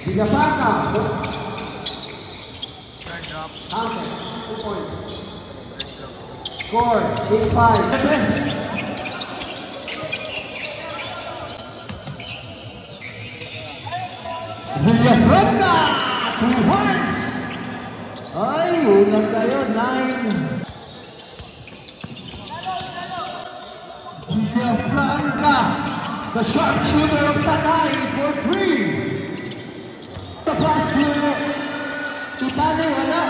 Villafranca. Third drop. Counter. 2 points. Score 8-5. Villafranca. 2 points. Ay, ulang tayo. 9. Villafranca. The sharpshooter of Tatay for 3. The pass to Itali, wala.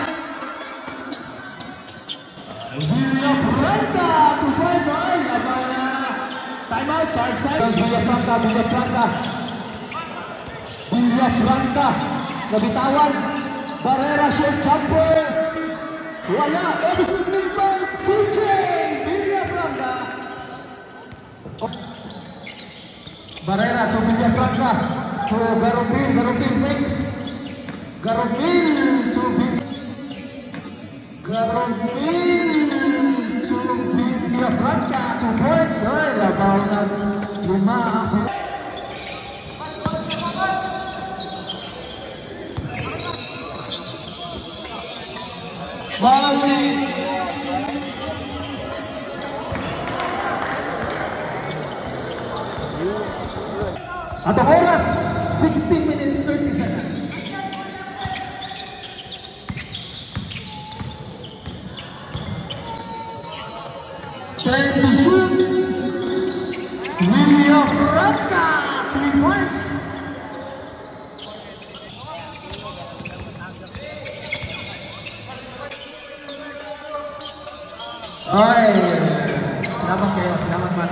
Villafranca, 2 points. Ay, laban na. Time out, charge time. Villafranca. Villafranca. Nabitawan. Barrera, short jumper. Wala. Edison Milton, CJ. Villafranca. Barrera to Villafranca. To Garopil makes. Garopil to Villafranca. 2 points. Ay, labaw na. Lima. Bali. At ang oras, 16 minutes 30 seconds. Time to shoot. Villafranca, 3 points. Ay, salamat kayo. Salamat man.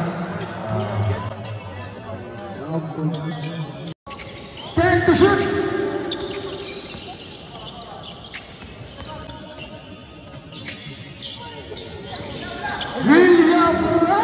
10 to shoot. Villafranca.